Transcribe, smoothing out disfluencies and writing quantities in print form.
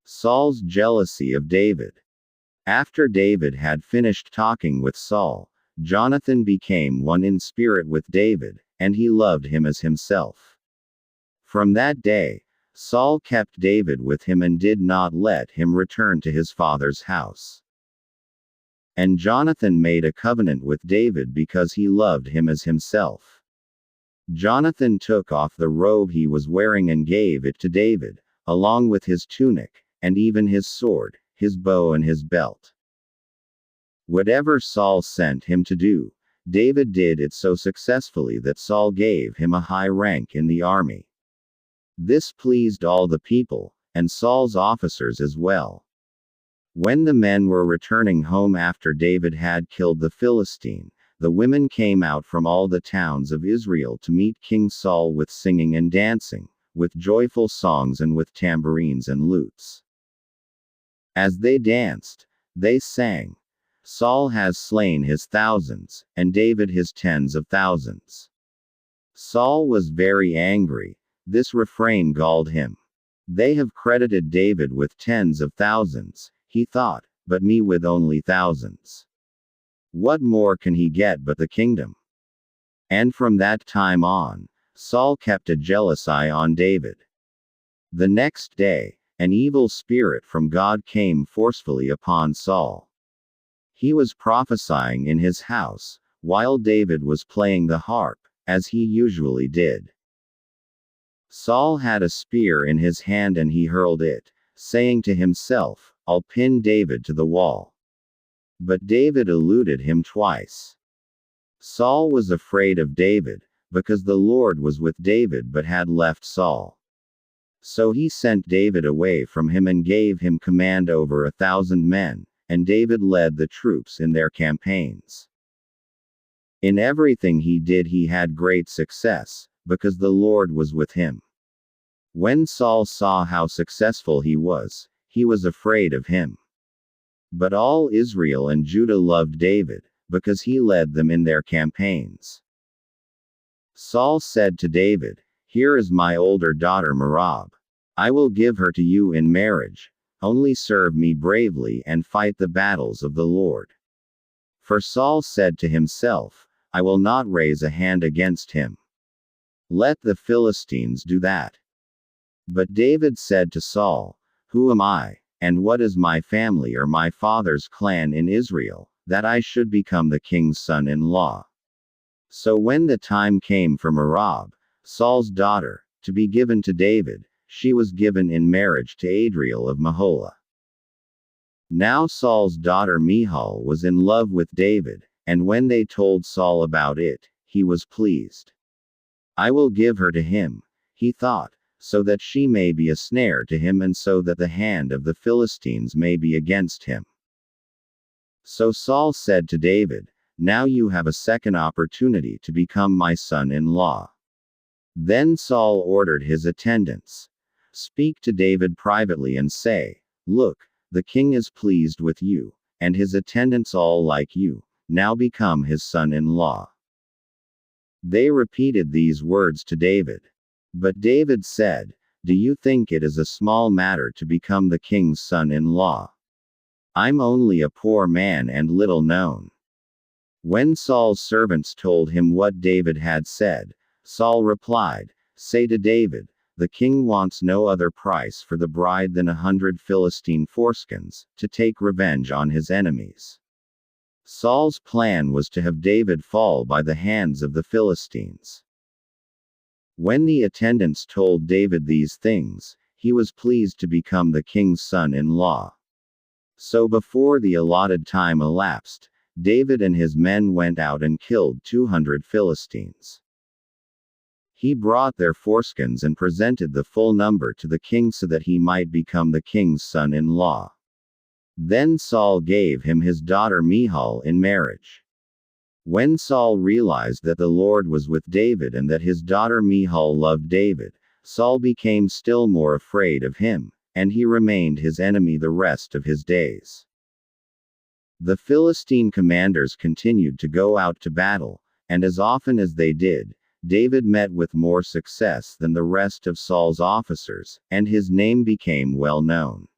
Saul's jealousy of David. After David had finished talking with Saul, Jonathan became one in spirit with David, and he loved him as himself. From that day, Saul kept David with him and did not let him return to his father's house. And Jonathan made a covenant with David because he loved him as himself. Jonathan took off the robe he was wearing and gave it to David, along with his tunic, and even his sword, his bow and his belt. Whatever Saul sent him to do, David did it so successfully that Saul gave him a high rank in the army. This pleased all the people, and Saul's officers as well. When the men were returning home after David had killed the Philistine, the women came out from all the towns of Israel to meet King Saul with singing and dancing, with joyful songs and with tambourines and lutes. As they danced, they sang, "Saul has slain his thousands, and David his tens of thousands." Saul was very angry. This refrain galled him. They have credited David with tens of thousands, he thought, but me with only thousands. What more can he get but the kingdom? And from that time on, Saul kept a jealous eye on David. The next day, an evil spirit from God came forcefully upon Saul. He was prophesying in his house, while David was playing the harp, as he usually did. Saul had a spear in his hand and he hurled it, saying to himself, "I'll pin David to the wall." But David eluded him twice. Saul was afraid of David, because the Lord was with David but had left Saul. So he sent David away from him and gave him command over 1,000 men, and David led the troops in their campaigns. In everything he did he had great success, because the Lord was with him. When Saul saw how successful he was afraid of him. But all Israel and Judah loved David, because he led them in their campaigns. Saul said to David, "Here is my older daughter Merab. I will give her to you in marriage. Only serve me bravely and fight the battles of the Lord." For Saul said to himself, "I will not raise a hand against him. Let the Philistines do that." But David said to Saul, "Who am I, and what is my family or my father's clan in Israel, that I should become the king's son-in-law?" So when the time came for Merab, Saul's daughter, to be given to David, she was given in marriage to Adriel of Meholah. Now Saul's daughter Michal was in love with David, and when they told Saul about it, he was pleased. "I will give her to him," he thought, "so that she may be a snare to him and so that the hand of the Philistines may be against him." So Saul said to David, "Now you have a second opportunity to become my son-in-law." Then Saul ordered his attendants, "Speak to David privately and say, 'Look, the king is pleased with you, and his attendants all like you, now become his son-in-law.'" They repeated these words to David. But David said, "Do you think it is a small matter to become the king's son-in-law? I'm only a poor man and little known." When Saul's servants told him what David had said, Saul replied, "Say to David, the king wants no other price for the bride than 100 Philistine foreskins, to take revenge on his enemies." Saul's plan was to have David fall by the hands of the Philistines. When the attendants told David these things, he was pleased to become the king's son-in-law. So before the allotted time elapsed, David and his men went out and killed 200 Philistines. He brought their foreskins and presented the full number to the king so that he might become the king's son-in-law. Then Saul gave him his daughter Michal in marriage. When Saul realized that the Lord was with David and that his daughter Michal loved David, Saul became still more afraid of him, and he remained his enemy the rest of his days. The Philistine commanders continued to go out to battle, and as often as they did, David met with more success than the rest of Saul's officers, and his name became well known.